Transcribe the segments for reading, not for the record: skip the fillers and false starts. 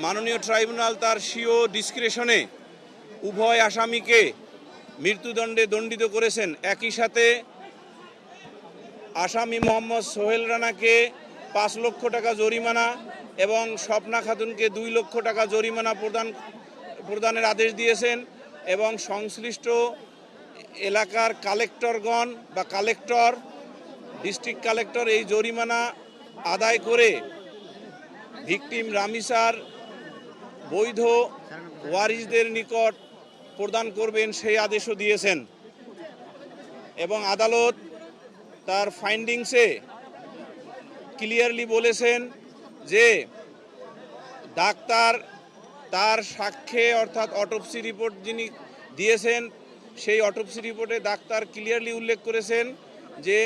মাননীয় ট্রাইব্যুনাল তার স্বীয় ডিসক্রিশনে উভয় আসামিকে মৃত্যুদণ্ডে দণ্ডিত করেছেন। একই সাথে আসামি মোহাম্মদ সোহেল রানাকে 5 লক্ষ টাকা জরিমানা এবং স্বপ্না খাতুনকে 2 লক্ষ টাকা জরিমানা প্রদানের আদেশ দিয়েছেন এবং সংশ্লিষ্ট এলাকার কালেক্টরগণ বা কালেক্টর, ডিস্ট্রিক্ট কালেক্টর এই জরিমানা আদায় করে ভিকটিম রামিসার বৈধ ওয়ারিসদের নিকট প্রদান করবেন সেই আদেশও দিয়েছেন। এবং আদালত তার ফাইন্ডিংসে ক্লিয়ারলি বলেছেন যে ডাক্তার তার সাক্ষ্যে অর্থাৎ অটোপসি রিপোর্ট যিনি দিয়েছেন সেই অটোপসি রিপোর্টে ডাক্তার ক্লিয়ারলি উল্লেখ করেছেন যে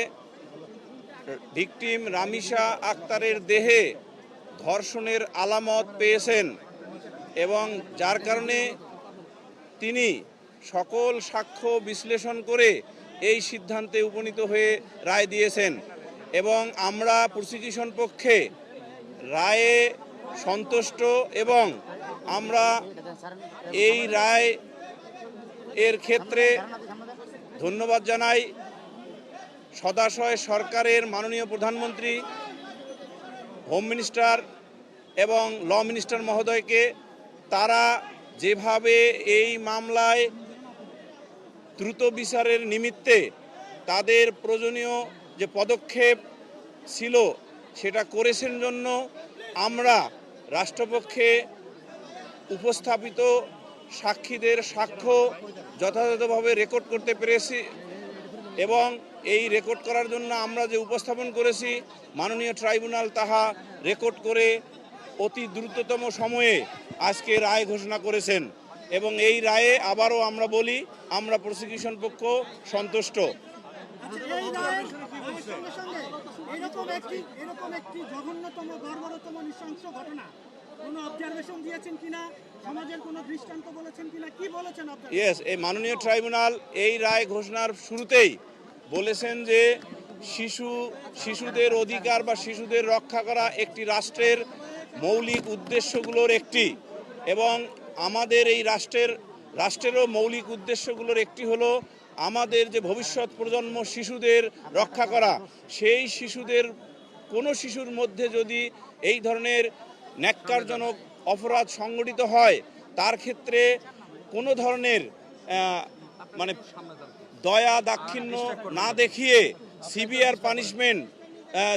ভিকটিম রামিসা আক্তারের দেহে ধর্ষণের আলামত পেয়েছেন এবং যার কারণে তিনি সকল সাক্ষ্য বিশ্লেষণ করে এই সিদ্ধান্তে উপনীত হয়ে রায় দিয়েছেন। এবং আমরা প্রসিকিউশন পক্ষে রায়ে সন্তুষ্ট এবং আমরা এই রায় এর ক্ষেত্রে ধন্যবাদ জানাই সদাশয় সরকারের মাননীয় প্রধানমন্ত্রী, হোম মিনিস্টার এবং ল মিনিস্টার মহোদয়কে। তারা যেভাবে এই মামলায় দ্রুত বিচারের নিমিত্তে তাদের প্রয়োজনীয় যে পদক্ষেপ ছিল সেটা করেছেন জন্য আমরা রাষ্ট্রপক্ষে উপস্থাপিত সাক্ষীদের সাক্ষ্য যথাযথভাবে রেকর্ড করতে পেরেছি এবং এই রেকর্ড করার জন্য আমরা যে উপস্থাপন করেছি মাননীয় ট্রাইব্যুনাল তাহা রেকর্ড করে অতি দ্রুততম সময়ে আজকে রায় ঘোষণা করেছেন এবং এই রায়ে আবারও আমরা বলি আমরা প্রসিকিউশন পক্ষ সন্তুষ্ট। ইয়েস, এই মাননীয় ট্রাইব্যুনাল এই রায় ঘোষণার শুরুতেই বলেছেন যে শিশুদের অধিকার বা শিশুদের রক্ষা করা একটি রাষ্ট্রের মৌলিক উদ্দেশ্যগুলোর একটি এবং আমাদের এই রাষ্ট্রেরও মৌলিক উদ্দেশ্যগুলোর একটি হলো আমাদের যে ভবিষ্যৎ প্রজন্ম শিশুদের রক্ষা করা। সেই শিশুদের কোনো শিশুর মধ্যে যদি এই ধরনের ন্যাক্কারজনক অপরাধ সংঘটিত হয় তার ক্ষেত্রে কোনো ধরনের মানে দয়া দাক্ষিণ্য না দেখিয়ে সিভিয়ার পানিশমেন্ট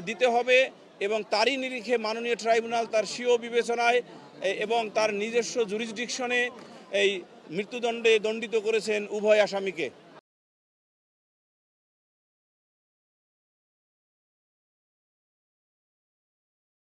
দিতে হবে এবং তারই নিরিখে মাননীয় ট্রাইব্যুনাল তার স্বীয় বিবেচনায় এবং তার নিজস্ব জুরিসডিকশনে এই মৃত্যুদণ্ডে দণ্ডিত করেছেন উভয় আসামিকে।